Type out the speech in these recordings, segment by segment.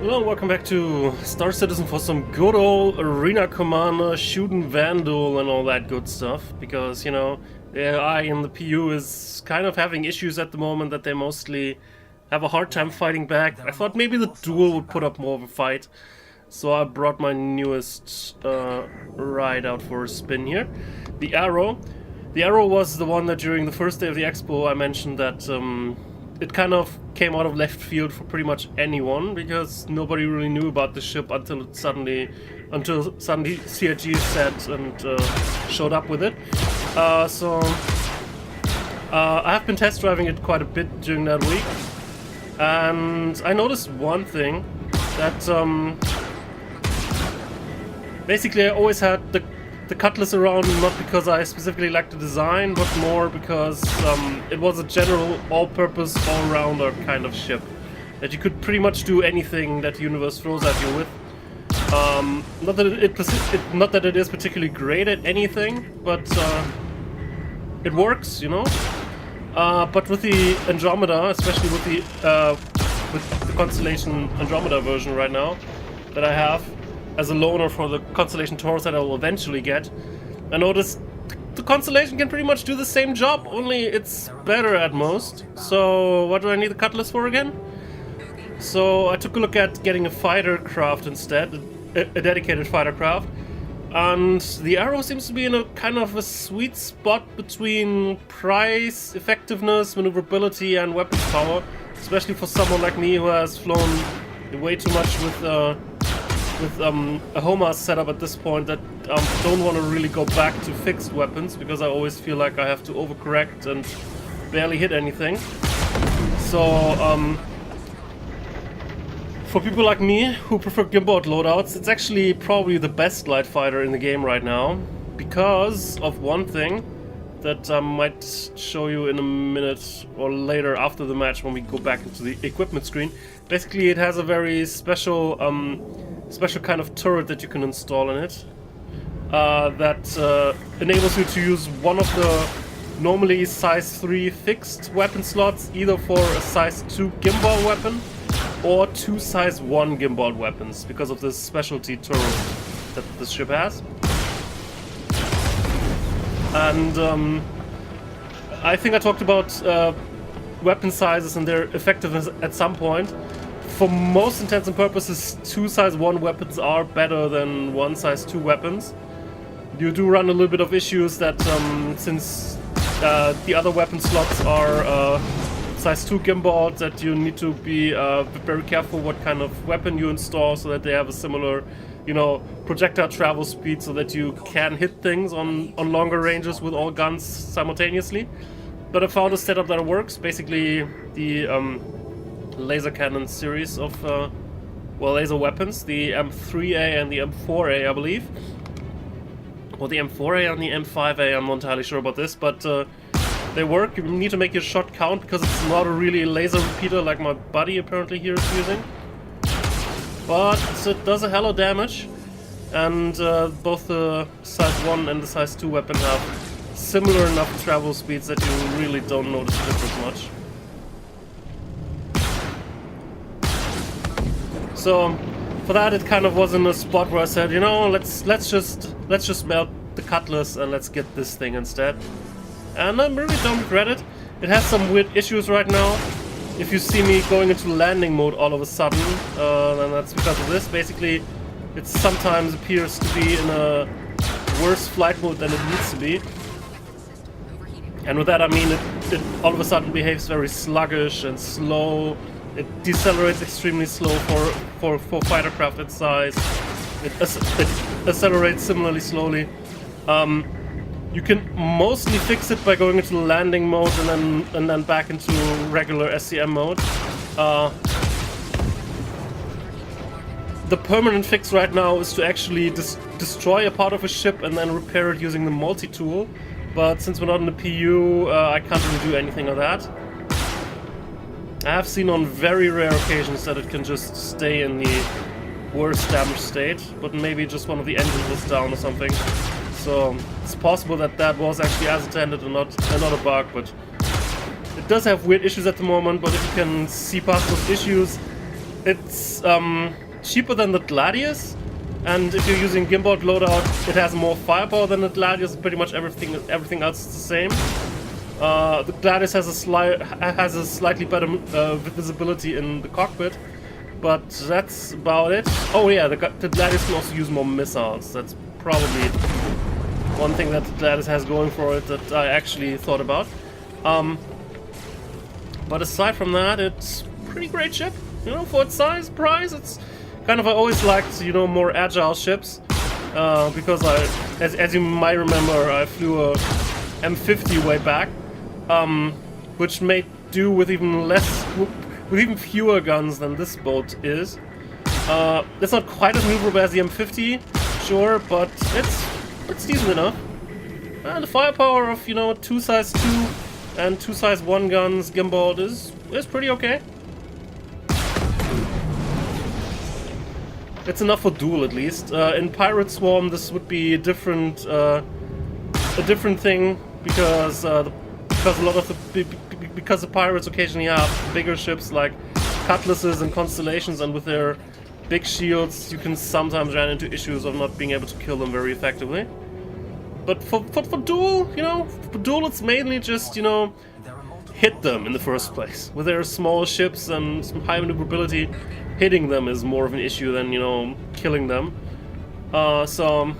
Hello, welcome back to Star Citizen for some good old Arena Commander, shooting Vanduul and all that good stuff. Because, you know, the AI in the PU is kind of having issues at the moment that they mostly have a hard time fighting back. I thought maybe the duel would put up more of a fight. So I brought my newest ride out for a spin here. The Arrow. The Arrow was the one that during the first day of the expo I mentioned that it kind of came out of left field for pretty much anyone, because nobody really knew about the ship until suddenly CIG said and showed up with it. So I have been test driving it quite a bit during that week, and I noticed one thing, that basically I always had the Cutlass around, not because I specifically liked the design, but more because it was a general all-purpose, all-rounder kind of ship. That you could pretty much do anything that the universe throws at you with. Not that it is particularly great at anything, but it works, you know? But with the Andromeda, especially with the Constellation Andromeda version right now, that I have, as a loaner for the Constellation Taurus that I will eventually get, I noticed the Constellation can pretty much do the same job, only it's better at most. So what do I need the Cutlass for again? So I took a look at getting a fighter craft instead, a dedicated fighter craft, and the Arrow seems to be in a kind of a sweet spot between price, effectiveness, maneuverability and weapons power, especially for someone like me who has flown way too much with a HOMAS setup at this point, that don't want to really go back to fixed weapons, because I always feel like I have to overcorrect and barely hit anything. So for people like me who prefer gimbal loadouts, it's actually probably the best light fighter in the game right now, because of one thing that I might show you in a minute or later after the match when we go back into the equipment screen. Basically, it has a very special kind of turret that you can install in it that enables you to use one of the normally size 3 fixed weapon slots, either for a size 2 gimbal weapon or 2 size 1 gimbal weapons, because of this specialty turret that this ship has. And I think I talked about weapon sizes and their effectiveness at some point. For most intents and purposes, 2 size 1 weapons are better than 1 size 2 weapons. You do run a little bit of issues that since the other weapon slots are size 2 gimbal, that you need to be very careful what kind of weapon you install, so that they have a similar, you know, projectile travel speed, so that you can hit things on longer ranges with all guns simultaneously. But I found a setup that works. Basically, the laser cannon series of laser weapons, the M3A and the M4A, I believe, or the M4A and the M5A, I'm not entirely sure about this, but they work. You need to make your shot count, because it's not a really laser repeater like my buddy apparently here is using, but it does a hell of damage. And both the size 1 and the size 2 weapon have similar enough travel speeds that you really don't notice the difference much. So for that, it kind of was in a spot where I said, you know, let's just melt the Cutlass and let's get this thing instead. And I really don't regret it. It has some weird issues right now. If you see me going into landing mode all of a sudden, then that's because of this. Basically, it sometimes appears to be in a worse flight mode than it needs to be. And with that I mean it all of a sudden behaves very sluggish and slow. It decelerates extremely slow for fighter craft its size. It accelerates similarly slowly. You can mostly fix it by going into landing mode and then back into regular SCM mode. The permanent fix right now is to actually destroy a part of a ship and then repair it using the multi-tool. But since we're not in the PU, I can't really do anything of that. I have seen on very rare occasions that it can just stay in the worst damaged state, but maybe just one of the engines was down or something. So it's possible that that was actually as intended and not a bug, but it does have weird issues at the moment. But if you can see past those issues, it's cheaper than the Gladius, and if you're using gimbal loadout, it has more firepower than the Gladius. Pretty much everything else is the same. The Gladius has a slightly better visibility in the cockpit, but that's about it. Oh yeah, the Gladius can also use more missiles. That's probably one thing that the Gladius has going for it that I actually thought about. But aside from that, it's a pretty great ship. You know, for its size, price, it's kind of, I always liked, you know, more agile ships. Because as you might remember, I flew a M50 way back, which made do with even fewer guns than this boat is. It's not quite as maneuverable as the M50, sure, but it's decent enough. And the firepower of, you know, 2 size 2 and 2 size 1 guns gimbal is pretty okay. It's enough for duel, at least. In Pirate Swarm, this would be a different thing, because because the pirates occasionally have bigger ships like cutlasses and constellations, and with their big shields, you can sometimes run into issues of not being able to kill them very effectively. But for duel, you know, for duel, it's mainly just, you know, hit them in the first place. With their small ships and some high maneuverability, hitting them is more of an issue than, you know, killing them. So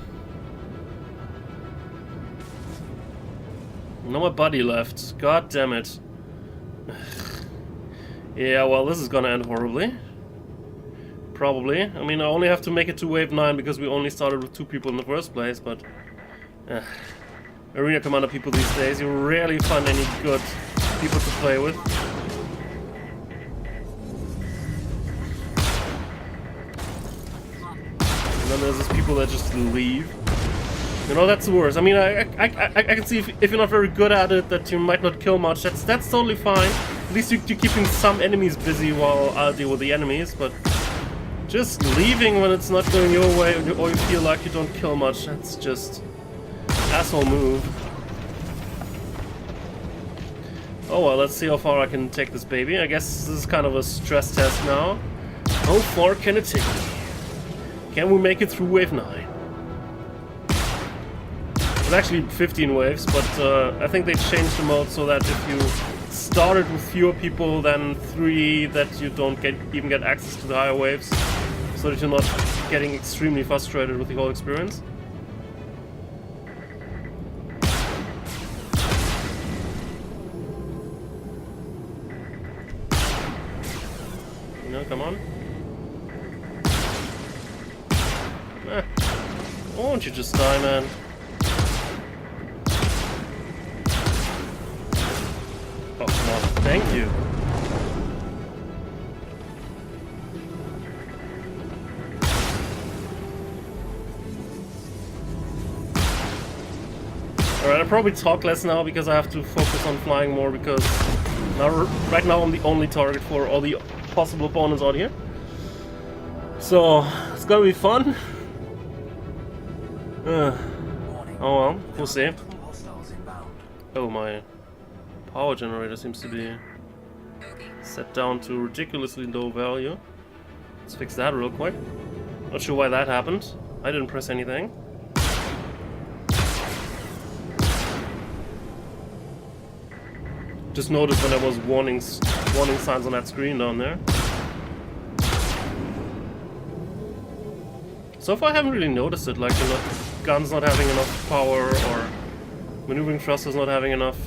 no more buddy left. God damn it. Yeah, well, this is gonna end horribly. Probably. I mean, I only have to make it to wave 9 because we only started with 2 people in the first place, but Arena Commander people these days, you rarely find any good people to play with. And then there's these people that just leave. You know, that's the worst. I mean, I can see if you're not very good at it, that you might not kill much. That's totally fine. At least you're keeping some enemies busy while I deal with the enemies, but just leaving when it's not going your way, or you feel like you don't kill much, that's just asshole move. Oh well, let's see how far I can take this baby. I guess this is kind of a stress test now. How far can it take me? Can we make it through wave 9? It's actually 15 waves, but I think they changed the mode so that if you started with fewer people than 3, that you don't even get access to the higher waves, so that you're not getting extremely frustrated with the whole experience. No, come on. Why won't you just die, man? Oh, come on. Thank you. Alright, I'll probably talk less now because I have to focus on flying more, because right now I'm the only target for all the possible opponents out here. So, it's gonna be fun. Oh well, we'll see. Oh, my power generator seems to be set down to a ridiculously low value. Let's fix that real quick. Not sure why that happened. I didn't press anything. Just noticed when there was warning signs on that screen down there. So far I haven't really noticed it, like, you know, guns not having enough power or maneuvering thrusters not having enough.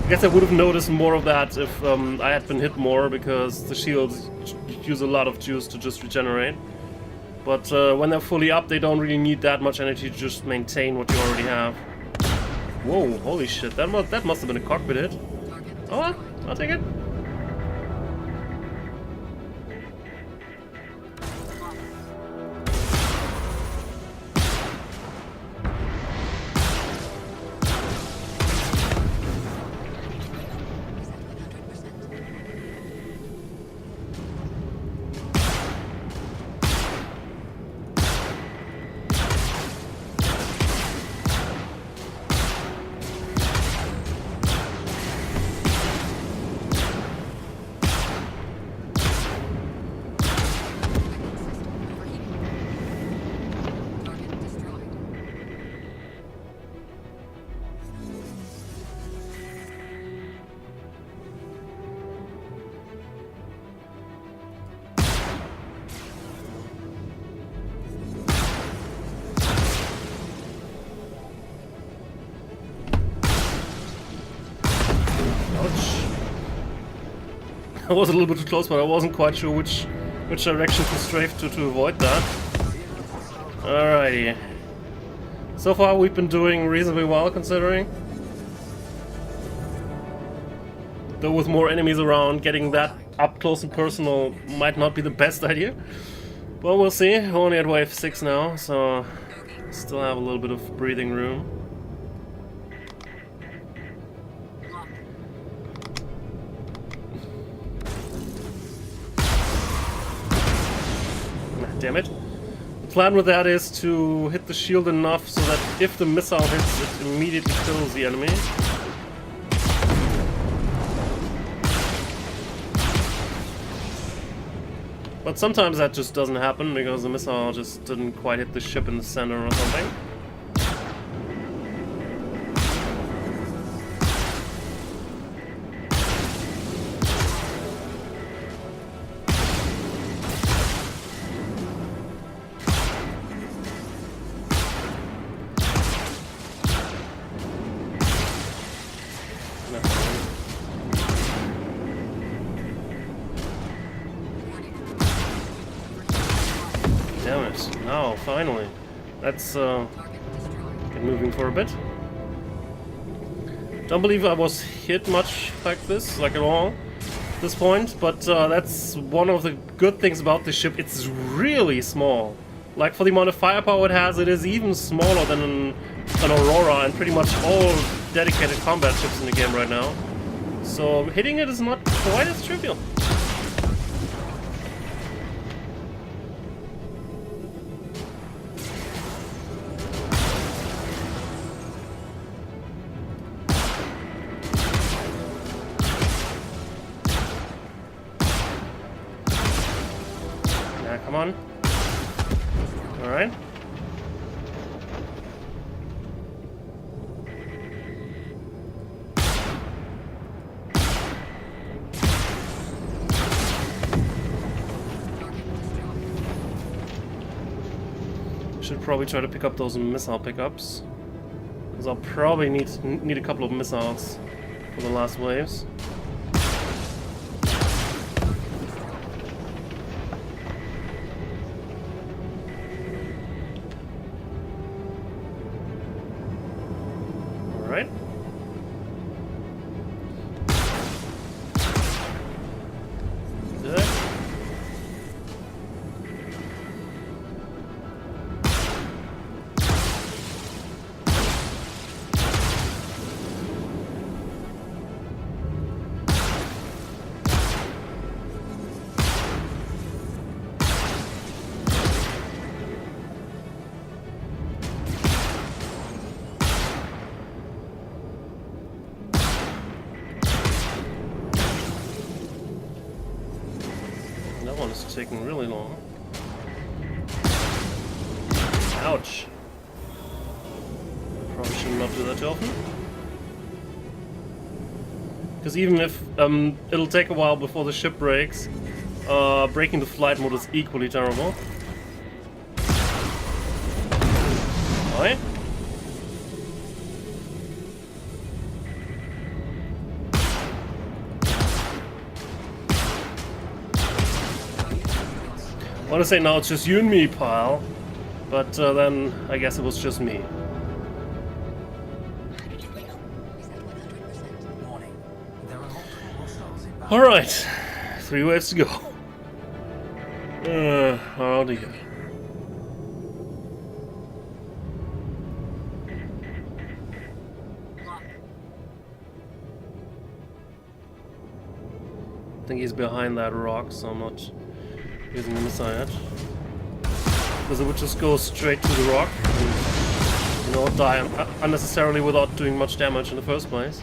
I guess I would have noticed more of that if I had been hit more, because the shields use a lot of juice to just regenerate. But when they're fully up, they don't really need that much energy to just maintain what you already have. Whoa, holy shit, that must have been a cockpit hit. Oh well, I'll take it. I was a little bit too close, but I wasn't quite sure which direction to strafe to avoid that. Alrighty. So far we've been doing reasonably well, considering. Though with more enemies around, getting that up close and personal might not be the best idea. Well, we'll see. We're only at wave 6 now, so still have a little bit of breathing room. Damn it. The plan with that is to hit the shield enough so that if the missile hits, it immediately kills the enemy. But sometimes that just doesn't happen because the missile just didn't quite hit the ship in the center or something. Damn it. Now, finally. Let's get moving for a bit. Don't believe I was hit much like this, like at all, at this point, but that's one of the good things about this ship. It's really small. Like, for the amount of firepower it has, it is even smaller than an Aurora and pretty much all dedicated combat ships in the game right now. So hitting it is not quite as trivial. Come on. Alright. Should probably try to pick up those missile pickups, because I'll probably need a couple of missiles for the last waves. Alright. Good. That one is taking really long. Ouch. Probably should not do that too often. Because even if it'll take a while before the ship breaks, breaking the flight mode is equally terrible. Alright. I want to say now it's just you and me, pal, but then I guess it was just me. Alright, 3 waves to go. Oh dear. I think he's behind that rock, so I'm not using the missile yet, because it would just go straight to the rock and, you know, die unnecessarily without doing much damage in the first place.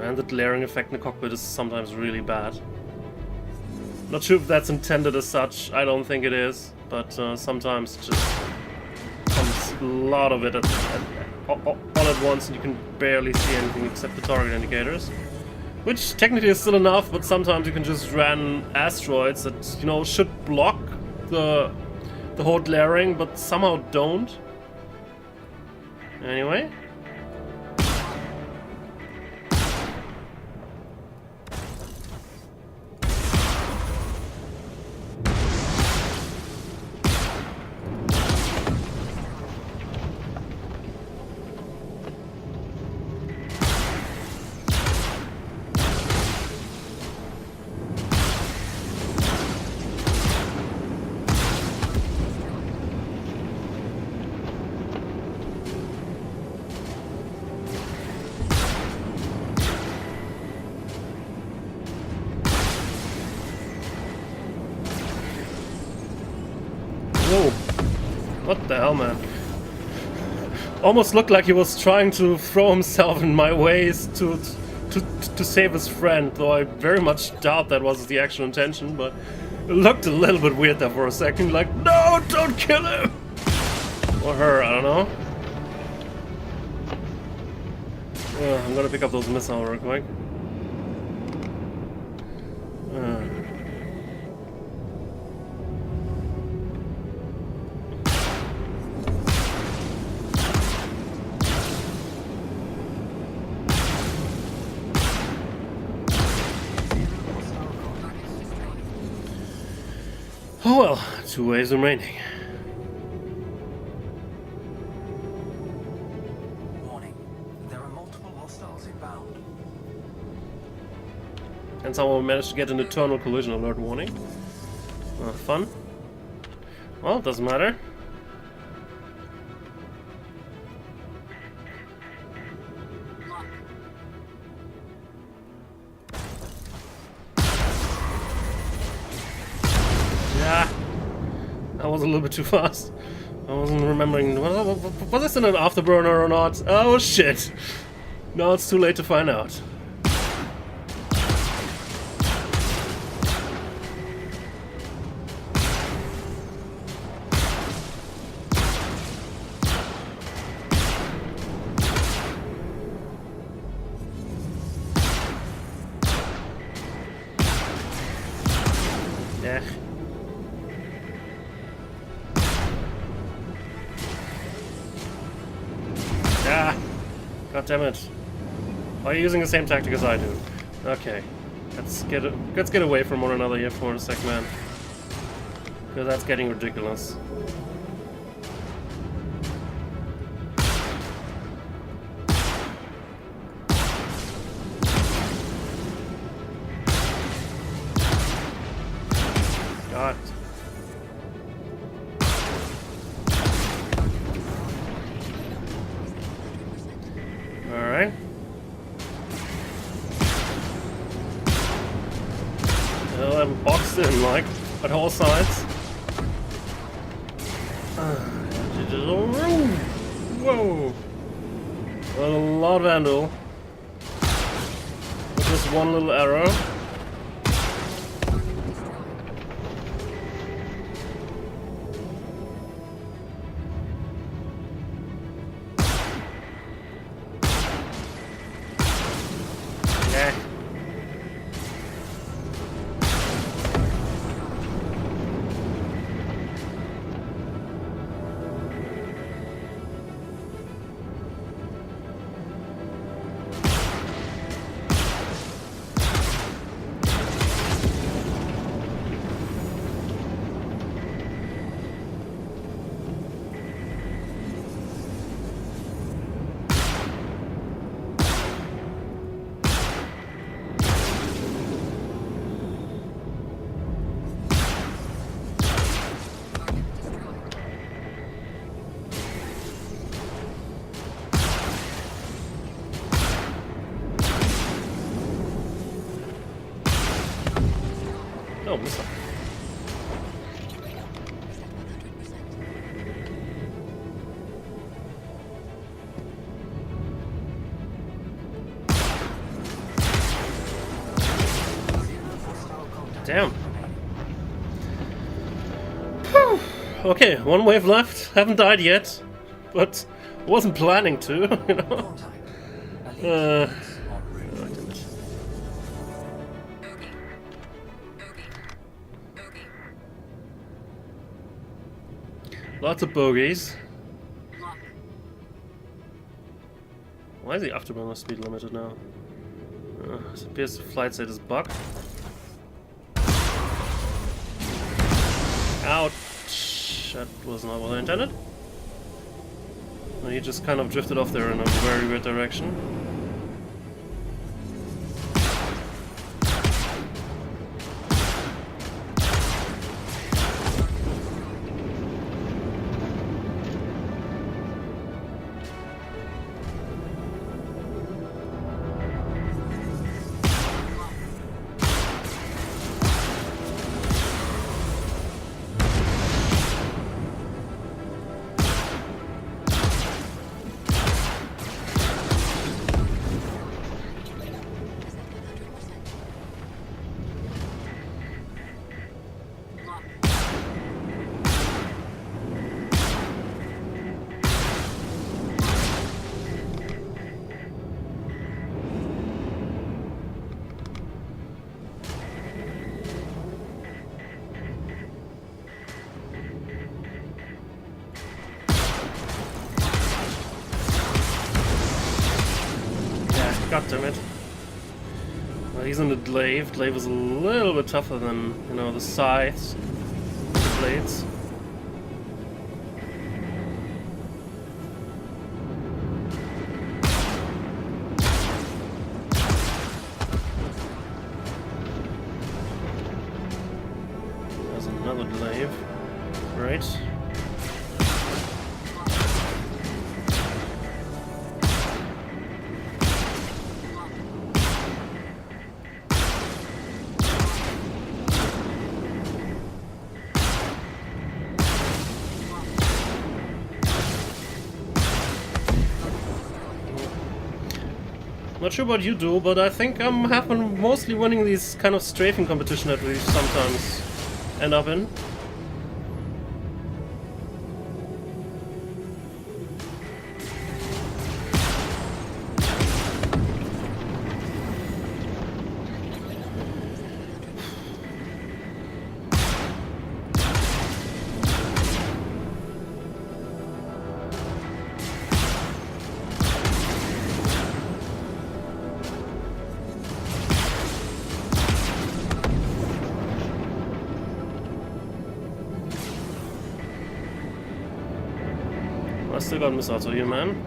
And the glaring effect in the cockpit is sometimes really bad. Not sure if that's intended as such, I don't think it is, but sometimes it just comes a lot of it all at once and you can barely see anything except the target indicators. Which technically is still enough, but sometimes you can just ram asteroids that, you know, should block the whole glaring, but somehow don't. Anyway. What the hell, man? Almost looked like he was trying to throw himself in my ways to save his friend, though I very much doubt that was the actual intention, but it looked a little bit weird there for a second, like, no, don't kill him! Or her, I don't know. I'm gonna pick up those missiles real quick. Oh well, 2 waves remaining. Warning. There are multiple hostiles inbound. And someone managed to get an eternal collision alert warning. Fun. Well, it doesn't matter. Yeah, that was a little bit too fast. I wasn't remembering. Was this in an afterburner or not? Oh shit! Now it's too late to find out. Yeah. Ah! God damn it. Why are you using the same tactic as I do? Okay. Let's get away from one another here for a sec, man. Because that's getting ridiculous. God. Alright. Well, I'm boxed in, like, at all sides. Whoa! Well, a lot of Vanduul. With just one little arrow. Yeah. Oh, missile. Damn. Whew. Okay, one wave left. Haven't died yet, but wasn't planning to, you know. Oh, damn it. Lots of bogeys. Why is the afterburner speed limited now? It appears the flight state is bugged. Ouch! That was not what I intended. He just kind of drifted off there in a very weird direction. God damn it. Well, he's in the glaive. Glaive is a little bit tougher than, you know, the scythes, the blades. There's another glaive. Right. Not sure what you do, but I think have been mostly winning these kind of strafing competition that we sometimes end up in. I still got missiles on you, man.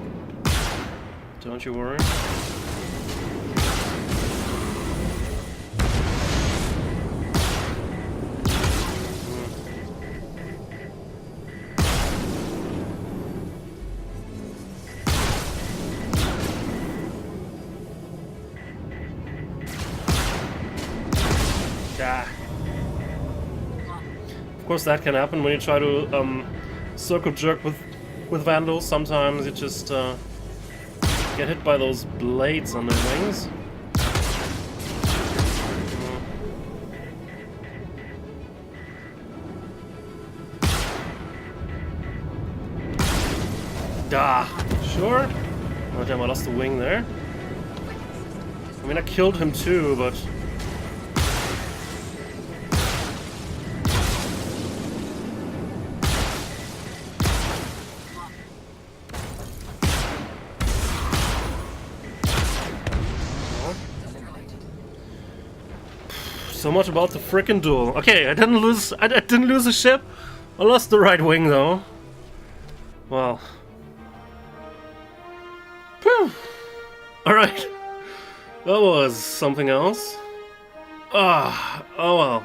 Don't you worry. Yeah. Of course, that can happen when you try to circle jerk with Vanduul. Sometimes you just get hit by those blades on their wings. Sure. Oh damn, I lost the wing there. I mean, I killed him too, but... So much about the frickin' duel. Okay, I didn't lose a ship. I lost the right wing though. Well. Alright. That was something else. Oh well.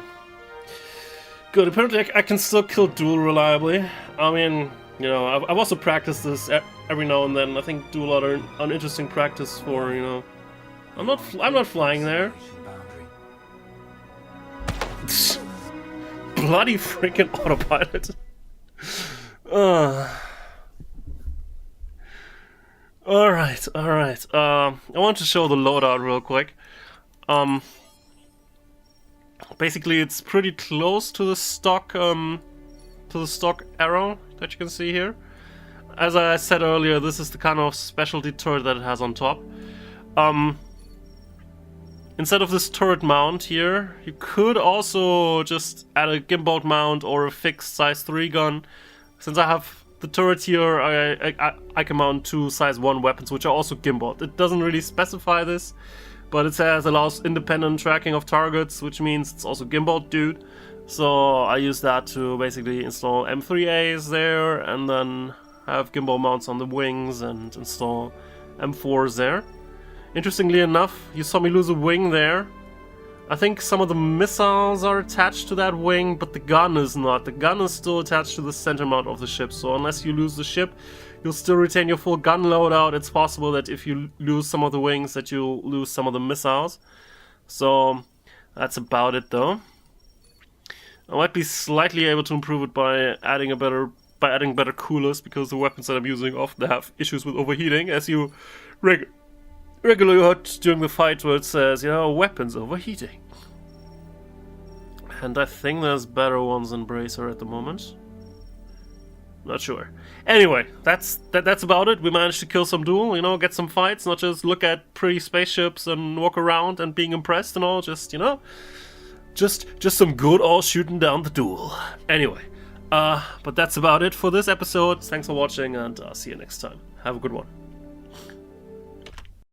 Good, apparently I can still kill Duel reliably. I mean, you know, I've also practiced this every now and then. I think Duel are an interesting practice for, you know... I'm not flying there. Bloody freaking autopilot. Alright. I want to show the loadout real quick. Basically it's pretty close to the stock arrow that you can see here. As I said earlier, this is the kind of specialty turret that it has on top. Instead of this turret mount here, you could also just add a gimbal mount or a fixed size 3 gun. Since I have the turret here, I can mount 2 size 1 weapons, which are also gimbal. It doesn't really specify this, but it says allows independent tracking of targets, which means it's also gimbal, dude. So I use that to basically install M3As there, and then have gimbal mounts on the wings and install M4s there. Interestingly enough, you saw me lose a wing there. I think some of the missiles are attached to that wing, but the gun is not. The gun is still attached to the center mount of the ship, so unless you lose the ship, you'll still retain your full gun loadout. It's possible that if you lose some of the wings, that you'll lose some of the missiles. So that's about it though. I might be slightly able to improve it by adding better coolers, because the weapons that I'm using often have issues with overheating, as you regularly heard during the fight where it says, you know, weapons overheating. And I think there's better ones than Bracer at the moment. Not sure. Anyway, that's about it. We managed to kill some Duel, you know, get some fights, not just look at pretty spaceships and walk around and being impressed and all, just, you know, just some good old shooting down the Duel. Anyway, but that's about it for this episode. Thanks for watching, and see you next time. Have a good one.